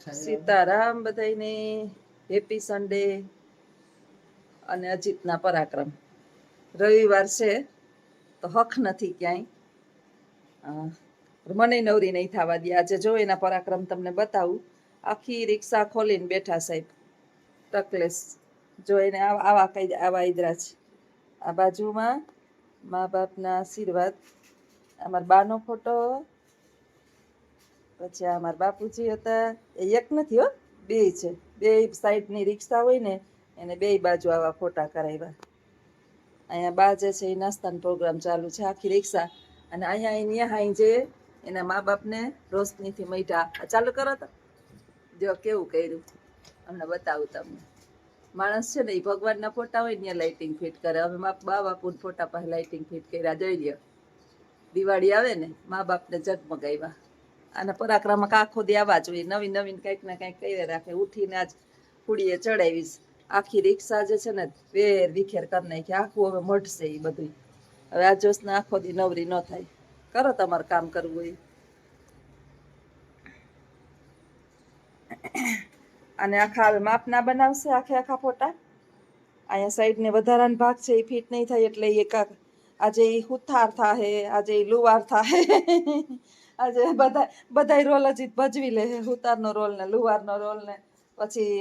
સીતારામ બધાને happy Sunday અને અજીતના પરાક્રમ. રવિવાર છે તો હક નથી ક્યાંય. મને નવરી નહીં થવા દે. આજે જો એના પરાક્રમ તમને બતાવું. આખી રિક્ષા ખોલીને બેઠા સાહેબ ટકલેસ. જો એને આવા ઈદરા છે. આ બાજુમાં મા બાપના આશીર્વાદ. અમારા બાનો ફોટો, પછી આ મારા બાપુજી હતા. એ એક નથી હો, બે છે. બે સાઈડની રિક્ષા હોય ને એને બે બાજુ આવા ફોટા કરાવ્યા. અહીંયા બા જે છે એ નાસ્તાનો પ્રોગ્રામ ચાલુ છે આખી રિક્ષા. અને અહીંયા જે એના મા બાપને રોશનીથી મૈઠા ચાલુ કરો તો જો કેવું કર્યું. અમને બતાવું તમને. માણસ છે ને એ ભગવાનના ફોટા હોય ને લાઇટિંગ ફિટ કરે. હવે બા બાપુના ફોટા પાસે લાઇટિંગ ફિટ કર્યા. જોઈ લ્યો, દિવાળી આવે ને મા બાપને જગમગાવ્યા. અને પરાક્રમમાં આખો દી આવા જોઈએ. નવીન નવીન કંઈક ને કંઈક કરી રાખે. ઉઠીને આજ કુડીએ ચડાવીશ. આખી રિક્ષા જે છે ને વેર વિખેર કરી નાખી. આખું હવે મઢશે એ બધું. હવે આ જોશને આખો દી નવરી ન થાય. કરો તમારે કામ કરવું હોય. અને આખા હવે માપના બનાવશે આખા ફોટા. અહીંયા સાઈડને વધારાનો ભાગ છે એ ફિટ નહીં થાય એટલે એ આજે એ હુથાર થાહે, આજે એ લુવાર થાહે. આજે બધા રોલ હજી ભજવી લે. હુતારનો રોલ ને લુવારનો રોલ ને પછી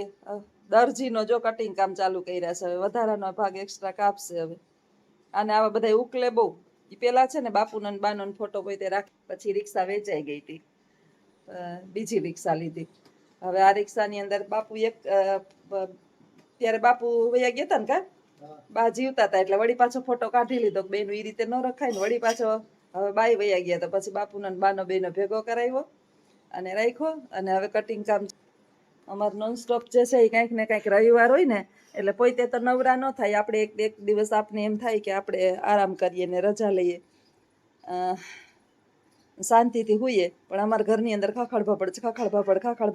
દરજીનો જો કટિંગ કામ ચાલુ કર્યા છે. હવે વધારાનો ભાગ એક્સ્ટ્રા કાપશે હવે. અને આવા બધા ઉકલે બહુ. એ પેલા છે ને બાપુનો ને બાનો ફોટો કોઈ તે રાખી. પછી રિક્ષા વેચાઈ ગઈ હતી, બીજી રિક્ષા લીધી. હવે આ રિક્ષાની અંદર બાપુ એક ત્યારે બાપુ વયા ગયા હતા ને કા બા જીવતા હતા એટલે વળી પાછો ફોટો કાઢી લીધો. બેનું એ રીતે ન રખાય ને. વળી પાછો હવે બાઈ વયા ગયા તો પછી બાપુનો ને બાનો બેનો ભેગો કરાવ્યો અને રાખ્યો. અને હવે કટિંગ કામ અમારે નોનસ્ટોપ જે છે એ કંઈક ને કંઈક રવિવાર હોય ને એટલે પોતે તો નવરા ન થાય. આપણે એક દિવસ આપને એમ થાય કે આપણે આરામ કરીએ ને રજા લઈએ, શાંતિથી હોઈએ. પણ અમારા ઘરની અંદર ખખડ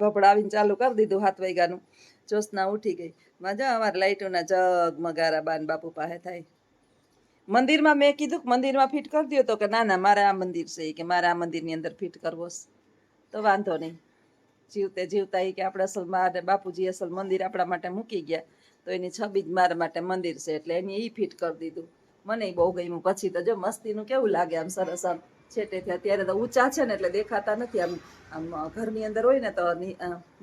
ભપડ આવીને ચાલુ કરી દીધું 7 વાગ્યાનું. જોશના ઉઠી ગઈ. મજા અમારે લાઈટોના જગમગારા બાન બાપુ પાસે થાય. મંદિરમાં મેં કીધું કે મંદિરમાં ફિટ કરી દો તો કે ના મારે આ મંદિર છે કે મારે આ મંદિરની અંદર ફિટ કરવો છે. તો વાંધો નહીં. જીવતા એ કે આપણે અસલ મારે બાપુજી અસલ મંદિર આપણા માટે મૂકી ગયા તો એની છબી જ મારા માટે મંદિર છે એટલે એને એ ફિટ કરી દીધું. મને બહુ ગમ્યું. પછી તો જો મસ્તીનું કેવું લાગે આમ સરસ આમ છેટેથી. અત્યારે તો ઊંચા છે ને એટલે દેખાતા નથી. આમ ઘરની અંદર હોય ને તો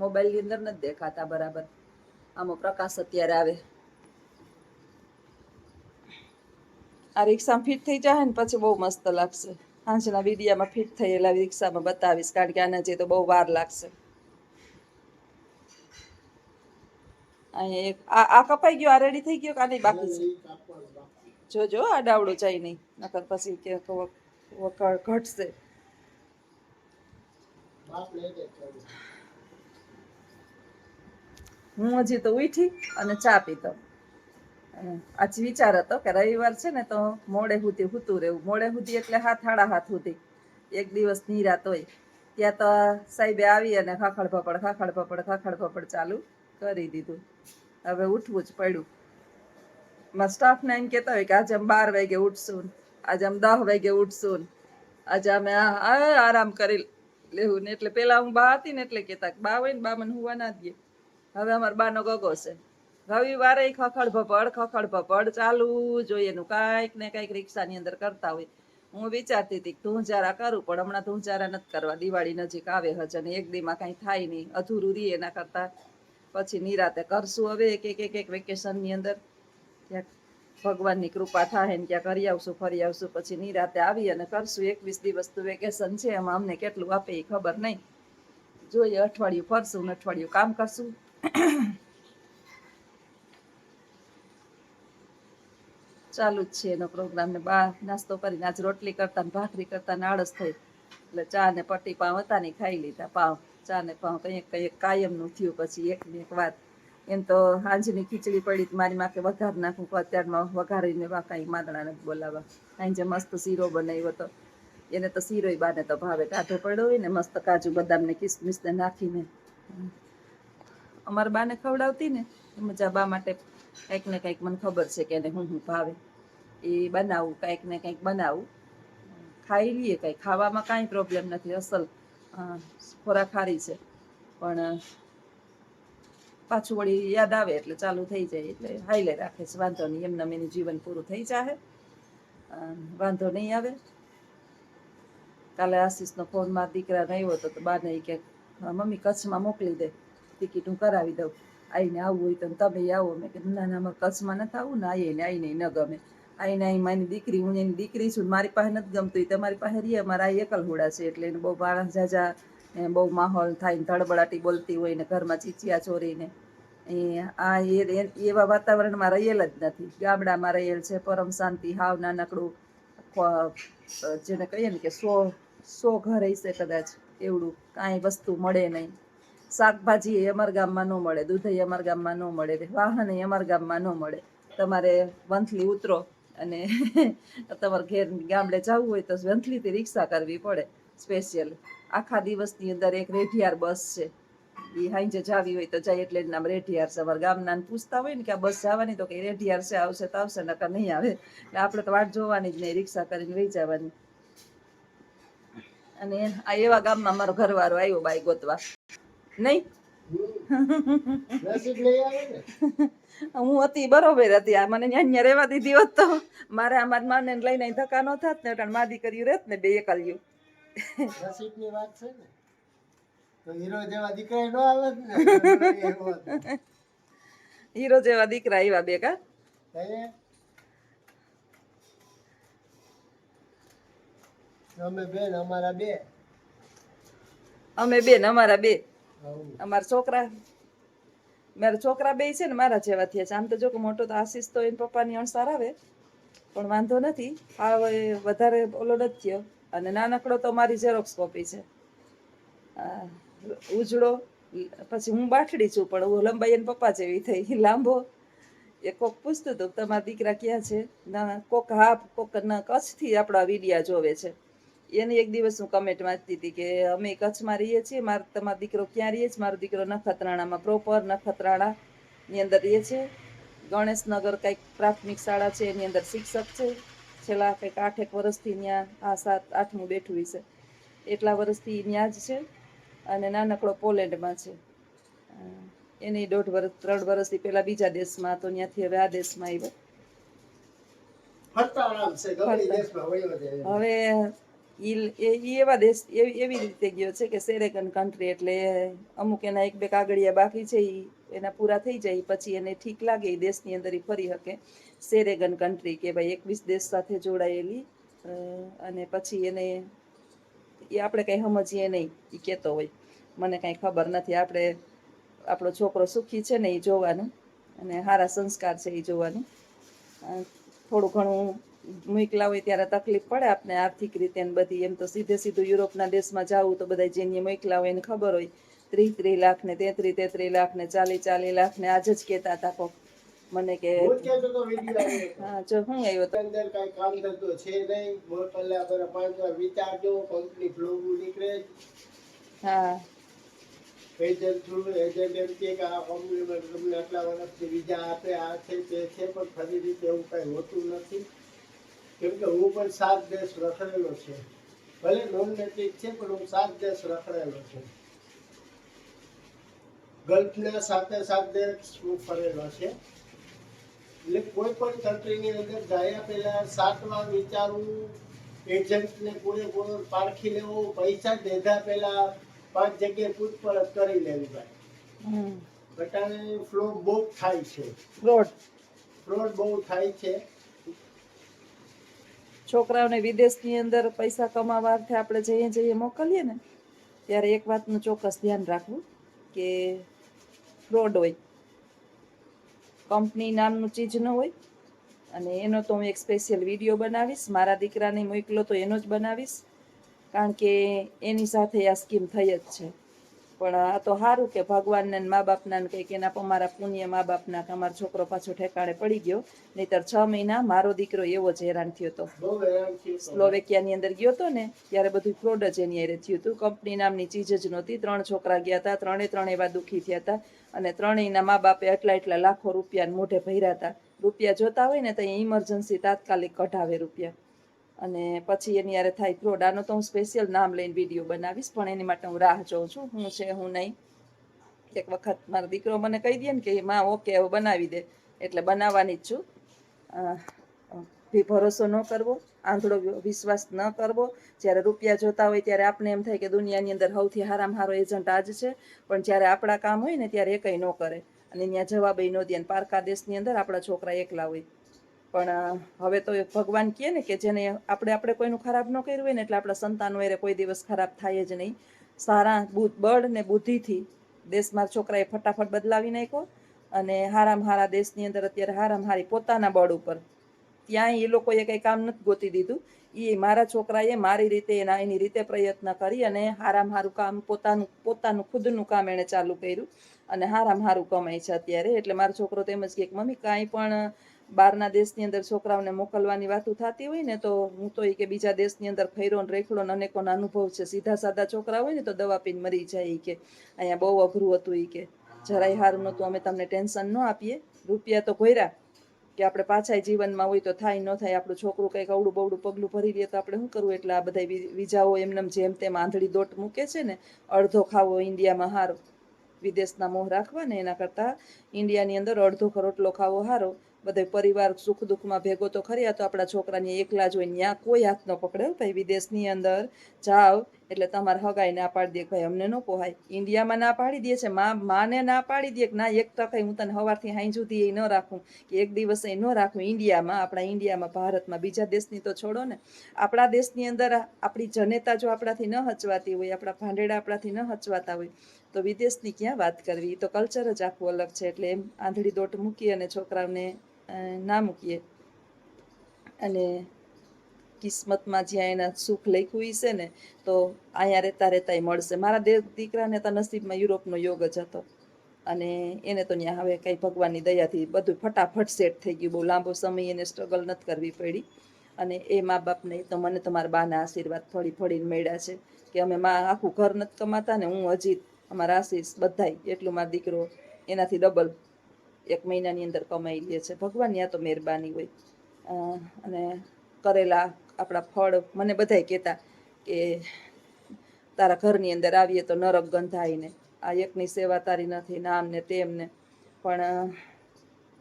મોબાઈલની અંદર નથી દેખાતા બરાબર. આમાં પ્રકાશ અત્યારે આવે. આ રિક્ષામાં ફિટ થઈ જાય ને પછી બહુ મસ્ત લાગશે. હાંજના વિડીયામાં ફિટ થયેલા રિક્ષામાં બતાવીશ, કારણ કે આને જે તો બહુ વાર લાગશે. અહીંયા એક આ કપાઈ ગયો, આ રેડી થઈ ગયો કે આ નહીં બાકી છે? જોજો આ ડાવડો જાય નહીં, નકર પછી કે ઘટશે. હું હજી તો ઉઠી અને ચા પીતો. આજ વિચાર હતો કે રવિવાર છે ને તો મોડે સુધી સૂતું રહેવું. મોડે સુધી એટલે 7 સાડા 7 સુધી. એક દિવસ નિરાત હોય. ત્યાં તો સાહેબે આવી અને ખાખડ ભપડ ચાલુ કરી દીધું. હવે ઉઠવું જ પડ્યું. મારા સ્ટાફને એમ કહેતા હોય કે આજે અમે 12 વાગે ઉઠશું, આજે અમે 10 વાગે ઉઠશું, આજે અમે આરામ કરી લેવું ને. એટલે પેલા હું બા હતી ને એટલે કહેતા કે બા હોય ને બા મને હુવા ના દે. હવે અમારા બાનો ગગો છે. રવિવારે ખખડ ભપડ ચાલુ જોઈએ એનું. કાંઈક ને કાંઈક રિક્ષાની અંદર કરતા હોય. હું વિચારતી હતી કે ધૂંચારા કરું, પણ હમણાં ધૂંચારા નથી કરવા. દિવાળી નજીક આવે હજ અને એક દીમાં કાંઈ થાય નહીં, અધૂરું રહે. એના કરતાં પછી નિરાતે કરશું. હવે એક વેકેશનની અંદર ક્યાંક ભગવાનની કૃપા થાય ને ક્યાંક કરી આવશું, ફરી આવશું. પછી નિરાતે આવી અને કરશું. 21 દિવસ તો વેકેશન છે. એમાં અમને કેટલું આપે એ ખબર નહીં. જોઈએ, અઠવાડિયું ફરશું ને અઠવાડિયું કામ કરશું. ચાલુ જ છે એનો પ્રોગ્રામ. ને બા નાસ્તો કરીને આજ રોટલી કરતા ને ભાખરી કરતા ને આળસ થઈ એટલે ચા ને પટ્ટી પાવ હતા ને ખાઈ લીધા. પાવ ચા ને પાવ કંઈક કાયમનું થયું. પછી એક ને એક વાત. એમ તો હાંજની ખીચડી પડી મારી માકે વઘાર નાખું. અત્યારમાં વઘારીને કાંઈ માદણાને બોલાવા. હાંજે મસ્ત શીરો બનાવ્યો હતો. એને તો શીરોય બાને તો ભાવે. ટાઢો પડ્યો હોય ને મસ્ત કાજુ બદામ ને કિસમિસને નાખીને અમારા બાને ખવડાવતી ને મજા. બા માટે કંઈક ને કંઈક મને ખબર છે કે એને હું ભાવે એ બનાવું. કંઈક ને કંઈક બનાવું. ખાઈ લઈએ. કંઈક ખાવામાં કાંઈ પ્રોબ્લેમ નથી. અસલ ખોરાક ખારી છે. પણ પાછું વળી યાદ આવે એટલે ચાલુ થઈ જાય એટલે હાઈલે રાખે છે. વાંધો નહીં, એમને એનું જીવન પૂરું થઈ જાય, વાંધો નહીં આવે. કાલે આશીષનો ફોન મારા દીકરાને આવ્યો હતો તો બાને કે મમ્મી કચ્છમાં મોકલી દે, ટિકિટ હું કરાવી દઉં, આવીને આવવું હોય તો તમે આવો. મેં કીધું ના ના, અમારે કચ્છમાં નથી આવવું ને, આવીને ન ગમે. આવીને અહીં મારી દીકરી, હું એની દીકરી છું, મારી પાસે નથી ગમતું, એ તમારી પાસે રહીએ. મારા આ એકલહુડા છે એટલે એને બહુ માણસ જાજા, બહુ માહોલ થાય ને ધડબડાટી બોલતી હોય ને ઘરમાં ચીચિયા ચોરીને એવા વાતાવરણમાં રહેલ જ નથી. ગામડામાં રહેલ છે, પરમ શાંતિ, હાવ નાનકડું, જેને કહીએ ને કે સો ઘર હશે કદાચ, એવડું કાંઈ વસ્તુ મળે નહીં. શાકભાજી એ અમારા ગામમાં ન મળે, દૂધ એ અમારા ગામમાં ન મળે, વાહન એ અમારા ગામમાં ન મળે. તમારે વંથલી ઉતરો અને તમારે ઘેર ગામડે જવું હોય તો વંથલીથી રિક્ષા કરવી પડે સ્પેશિયલ. આખા દિવસની અંદર એક રેઢિયાર બસ છે, એ હાંજે જાવી હોય તો જાય એટલે નામ રેઢિયાર છે. અમારા ગામના પૂછતા હોય ને કે આ બસ જવાની, તો કે રેઢિયાર છે, આવશે તો આવશે, નકર નહીં આવે. એટલે આપણે તો વાટ જોવાની જ નહીં, રિક્ષા કરીને વહી જવાની. અને આ એવા ગામમાં મારો ઘરવાળો આવ્યો બાઈ ગોતવા. નહીં હું હતી બરોબર હતી, આ મને અહીંયા રહેવા દીધી હોત તો મારે અમારી માને લઈને ધક્કા ન થાત ને, એટલે માદી કર્યું રહેત ને બે એકલ્યું. નસીબની વાત છે ને, તો હીરો જેવા દીકરા ન આવે ને. હીરો જેવા દીકરા આવ્યા બે કા. અમે બેન અમારા બે, અમે બેન અમારા બે, અમારા છોકરા, મારા છોકરા બે છે ને મારા જેવા થયા છે. આમ તો જો કે મોટો તો આશીષ તો એના પપ્પાની અણસાર આવે, પણ વાંધો નથી, આ વધારે ઓલો નથી થયો. અને નાનકડો તો મારી ઝેરોક્સ કોપી છે. ઉજળો પછી હું બાઠડી છું, પણ હું લંબાઈ એના પપ્પા જેવી થઈ. લાંબો એ કોક પૂછતું હતું તમારા દીકરા ક્યાં છે, ના કોક હા કોક કચ્છથી આપણા વિડિયા જોવે છે. એની એક દિવસ હું કમેન્ટ વાંચતી હતી કે અમે કચ્છમાં રહીએ છીએ, તમારો દીકરો ક્યાં રહીએ છે. મારો દીકરો નખત્રાણામાં, પ્રોપર નખત્રાણાની અંદર રહીએ છે. ગણેશનગર કંઈક પ્રાથમિક શાળા છે, એની અંદર શિક્ષક છે. છેલ્લા કંઈક 8 વર્ષથી ત્યાં, આ 7-8મું બેઠું છે, એટલા વર્ષથી ત્યાં જ છે. અને નાનકડો પોલેન્ડમાં છે. એની 1.5 વર્ષ 3 વર્ષથી પેલા બીજા દેશમાં હતો, ત્યાંથી હવે આ દેશમાં આવ્યો. હવે એવા દેશ એવી રીતે ગયો છે કે સેરેગન કન્ટ્રી, એટલે અમુક એના 1-2 કાગળિયા બાકી છે, એના પૂરા થઈ જાય પછી એને ઠીક લાગે એ દેશની અંદર એ ફરી શકે. સેરેગન કન્ટ્રી કે ભાઈ 21 દેશ સાથે જોડાયેલી, અને પછી એને એ આપણે કંઈ સમજીએ નહીં, એ કહેતો હોય, મને કાંઈ ખબર નથી. આપણે આપણો છોકરો સુખી છે ને એ જોવાનું, અને સારા સંસ્કાર છે એ જોવાનું. થોડું ઘણું મોકલા હોય ત્યારે તકલીફ પડે આપણે આર્થિક રીતે ને બધી. એમ તો સીધું યુરોપના દેશમાં જવું તો બધા જેની મોકલા હોય એને ખબર હોય, 30 લાખ ને 33 લાખ ને 40 લાખ ને. આજ જ કહેતા હતા કોક મને કે હા જો હું આવ્યો તો અંદર કઈ કામ ધંધો છે નહીં, મોકલ્યા પર 5 વાર વિચારજો, કંપની ફ્લોગ નીકળે. હા એજન્ટ થ્રુ એજન્ટ એમ કે આ કંપનીમાં તમને આટલા વર્ષથી વિઝા આપે, આ છે તે છે, પણ ખરી રીતે એવું કઈ હોતું નથી. કેમ કે હું પણ 7 દેશ રખડેલો છે, ભલે નોન નેટિવ છે પણ હું 7 દેશ રખડેલો છું. ગલ્ફના 7 દેશ હું ફરેલો છે. એટલે કોઈ પણ કન્ટ્રીની અંદર ગયા પહેલા 7 વાર વિચારવું, એજન્ટને પૂરેપૂરો પારખી લેવો, પૈસા દેધા પહેલા 5 જગ્યાએ પૂછપરછ કરી લેવી ભાઈ. બટાને ફ્રોડ બહુ થાય છે, ફ્રોડ બહુ થાય છે. છોકરાઓને વિદેશની અંદર પૈસા કમાવા અર્થે આપણે જઈએ મોકલીએ ને, ત્યારે એક વાતનું ચોક્કસ ધ્યાન રાખવું કે ફ્રોડ હોય, કંપની નામનું ચીજ ન હોય. અને એનો તો હું એક સ્પેશિયલ વિડીયો બનાવીશ, મારા દીકરાને મોકલો તો એનો જ બનાવીશ, કારણ કે એની સાથે આ સ્કીમ થઈ જ છે. પણ આ તો સારું કે ભગવાનને મા બાપના કંઈક એના અમારા પુણ્ય મા બાપના કે અમારો છોકરો પાછો ઠેકાણે પડી ગયો. નહીંતર 6 મહિના મારો દીકરો એવો જ હેરાન થયો હતો. સ્લોવેકિયાની અંદર ગયો હતો ને ત્યારે બધું ફ્રોડ જ એની હારે થયું હતું. કંપની નામની ચીજ જ નહોતી. 3 છોકરા ગયા હતા, 3 એવા દુઃખી થયા હતા. અને 3ના મા બાપે એટલા લાખો રૂપિયા મોઢે ભર્યા હતા. રૂપિયા જોતા હોય ને તો ઇમરજન્સી તાત્કાલિક કઢાવે રૂપિયા, અને પછી એની યારે થાય ફ્રોડ. આનો તો હું સ્પેશિયલ નામ લઈને વિડીયો બનાવીશ, પણ એની માટે હું રાહ જોઉં છું, હું છે હું નહીં. એક વખત મારો દીકરો મને કહી દે ને કે માં ઓકે હવે બનાવી દે, એટલે બનાવવાની જ છું. ભરોસો ન કરવો, આંધળો વિશ્વાસ ન કરવો. જ્યારે રૂપિયા જોતા હોય ત્યારે આપણે એમ થાય કે દુનિયાની અંદર સૌથી હારામાં હારો એજન્ટ આ જ છે, પણ જ્યારે આપણા કામ હોય ને ત્યારે એ કંઈ ન કરે અને ત્યાં જવાબ ન દે. પારકા દેશની અંદર આપણા છોકરા એકલા હોય. પણ હવે તો ભગવાન કહે ને કે જેને આપણે કોઈનું ખરાબ ન કર્યું હોય ને એટલે આપણા સંતાનો એ કોઈ દિવસ ખરાબ થાય જ નહીં. સારા બળ ને બુદ્ધિથી દેશ મારા છોકરાએ ફટાફટ બદલાવી નાખ્યો અને હારામાં હારા દેશની અંદર અત્યારે હારામાં હારી પોતાના બળ ઉપર ત્યાંય એ લોકોએ કંઈ કામ નથી ગોતી દીધું. એ મારા છોકરાએ મારી રીતે એની રીતે પ્રયત્ન કરી અને હારામાં હારું કામ પોતાનું ખુદનું કામ એણે ચાલુ કર્યું અને હારામાં હારું કમાય છે અત્યારે. એટલે મારો છોકરો તો એમ જ કહે કે મમ્મી કાંઈ પણ બહારના દેશની અંદર છોકરાઓને મોકલવાની વાતો થતી હોય ને તો હું તો એ કે બીજા દેશની અંદર ખૈરો ને રેખડો ને અનેકોનો અનુભવ છે. સીધા સાદા છોકરા હોય ને તો દવા પીને મરી જાય કે અહીંયા બહુ અઘરું હતું એ કે જરાય સારું નહોતું, અમે તમને ટેન્શન ન આપીએ, રૂપિયા તો ભર્યા કે આપણે પાછા જીવનમાં હોય તો થાય ન થાય, આપણું છોકરું કંઈક અવડું બવડું પગલું ભરી દે તો આપણે શું કરવું. એટલે આ બધા વિજાઓ એમને જેમ તેમ આંધળી દોટ મૂકે છે ને, અડધો ખાવો ઇન્ડિયામાં હારો, વિદેશના મોહ રાખવા ને એના કરતાં ઇન્ડિયાની અંદર અડધો રોટલો ખાવો હારો. બધે પરિવાર સુખ દુઃખમાં ભેગો તો ખરી, તો આપણા છોકરાને એકલા જ હોય, ત્યાં કોઈ હાથ ન પકડે ભાઈ. વિદેશની અંદર જાઓ એટલે તમારે હગાઈ ના પાડી દે, ભાઈ અમને ન પોહાય. ઇન્ડિયામાં ના પાડી દે છે, માને ના પાડી દે કે ના એક ટકા હું તને સવારથી સાંજ સુધી એ ન રાખું કે એક દિવસ એ ન રાખું. ઇન્ડિયામાં, આપણા ઇન્ડિયામાં, ભારતમાં, બીજા દેશની તો છોડો ને, આપણા દેશની અંદર આપણી જનેતા જો આપણાથી ન હચવાતી હોય, આપણા ભાંડેડા આપણાથી ન હચવાતા હોય તો વિદેશની ક્યાં વાત કરવી. તો કલ્ચર જ આખું અલગ છે. એટલે એમ આંધળી દોટ મૂકી અને છોકરાઓને ના મૂકીએ. અને કિસ્મતમાં જ્યાં એના સુખ લખ્યું છે ને તો અહીંયા રહેતા રહેતાય મળશે. મારા દીકરાને તો નસીબમાં યુરોપનો યોગ જ હતો અને એને તો ત્યાં હવે કંઈ ભગવાનની દયાથી બધું ફટાફટ સેટ થઈ ગયું. બહુ લાંબો સમય એને સ્ટ્રગલ નથી કરવી પડી. અને એ મા બાપને તો મને તો મારા બાના આશીર્વાદ ફળીને મળ્યા છે કે અમે આખું ઘર નથી કમાતા ને હું હજી અમારા આશીષ બધાય એટલું મારો દીકરો એનાથી ડબલ 1 મહિનાની અંદર કમાઈ લે છે. ભગવાનની આ તો મહેરબાની હોય. અને કરેલા આપણા ફળ મને બધાય કહેતા કે તારા ઘરની અંદર આવીએ તો નરક ગંધાય ને આ એકની સેવા તારી નથી ને આમ ને તેમ ને, પણ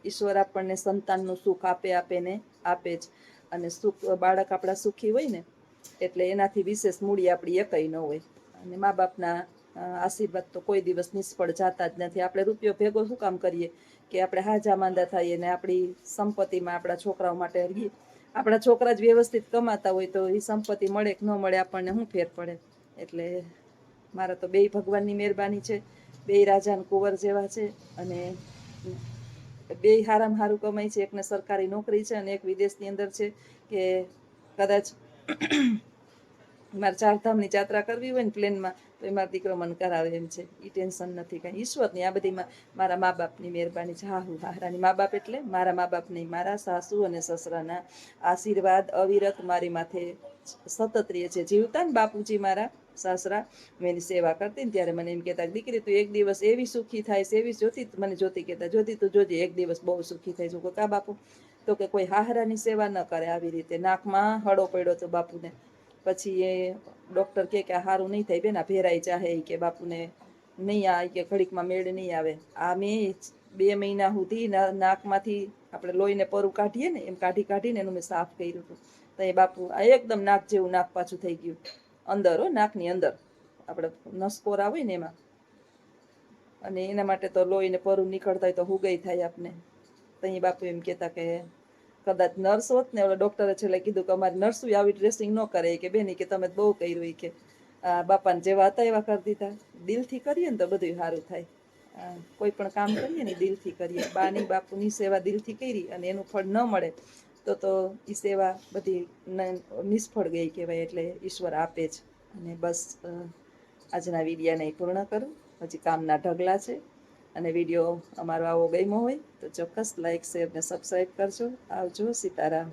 ઈશ્વર આપણને સંતાનનું સુખ આપે ને આપે જ. અને સુખ બાળક આપણા સુખી હોય ને એટલે એનાથી વિશેષ મૂડી આપણી એકઈ ન હોય. અને મા બાપના આશીર્વાદ તો કોઈ દિવસ નિષ્ફળ જતા જ નથી. આપણે રૂપિયો ભેગો શું કામ કરીએ કે આપણે હાજા માંદા થઈએ ને આપણી સંપત્તિમાં આપણા છોકરાઓ માટે રહીએ. આપણા છોકરા જ વ્યવસ્થિત કમાતા હોય તો એ સંપત્તિ મળે કે ન મળે આપણને શું ફેર પડે. એટલે મારા તો બેય ભગવાનની મહેરબાની છે, બેય રાજાન કુંવર જેવા છે અને બેય હારામાં હારું કમાય છે. એકને સરકારી નોકરી છે અને એક વિદેશની અંદર છે કે કદાચ મારે 4 ધામની યાત્રા કરવી હોય ને પ્લેનમાં તો એ મારો દીકરો મને કરાવે એમ છે. એ ટેન્શન નથી કાંઈ. ઈશ્વરની આ બધી મારા મા બાપની મહેરબાની છે. હા હું હારાની મા બાપ એટલે મારા મા બાપ નહીં, મારા સાસુ અને સસરાના આશીર્વાદ અવિરત મારી માથે સતત રહે છે. જીવતા ને બાપુજી મારા સાસરા, મેં એની સેવા કરતી ને ત્યારે મને એમ કહેતા દીકરી તું એક દિવસ એવી સુખી થાય છે, એવી જ્યોતિ કહેતા જ્યોતિ તું જોજે એક દિવસ બહુ સુખી થાય છે. કા બાપુ? તો કે કોઈ હાહરાની સેવા ન કરે આવી રીતે. નાકમાં હળો પડ્યો હતો બાપુને. પછી એ ડૉક્ટર કહે કે આ સારું નહીં થાય બેન, આ ભેરાઈ જાહે કે બાપુને નહીં આ કે ઘડીકમાં મેળ નહીં આવે. આ મેં 2 મહિના સુધી નાકમાંથી આપણે લોહીને પરું કાઢીએ ને એમ કાઢીને એનું મેં સાફ કર્યું હતું. તો એ બાપુ આ એકદમ નાક જેવું નાક પાછું થઈ ગયું અંદર, નાકની અંદર આપણે નસકોરા હોય ને એમાં. અને એના માટે તો લોહીને પરું નીકળતા હોય તો હુગઈ થાય આપને. તો એ બાપુ એમ કહેતા કે કદાચ નર્સ હોત ને, ડૉક્ટરે છેલ્લે કીધું કે અમારી નર્સું આવી ડ્રેસિંગ ન કરે કે બેન કે તમે બહુ કર્યું કે બાપાને જેવા હતા એવા કરી દીધા. દિલથી કરીએ ને તો બધું સારું થાય. કોઈ પણ કામ કરીએ ને દિલથી કરીએ. બાની બાપુની સેવા દિલથી કરી અને એનું ફળ ન મળે તો એ સેવા બધી નિષ્ફળ ગઈ કહેવાય. એટલે ઈશ્વર આપે જ. અને બસ આજના વિડીયાને પૂર્ણ કરું. હજી કામના ઢગલા છે. અને વિડીયો અમારો આવો ગમ્યો હોય તો ચોક્કસ લાઈક, શેર ને સબસ્ક્રાઈબ કરજો. આવજો. સીતારામ.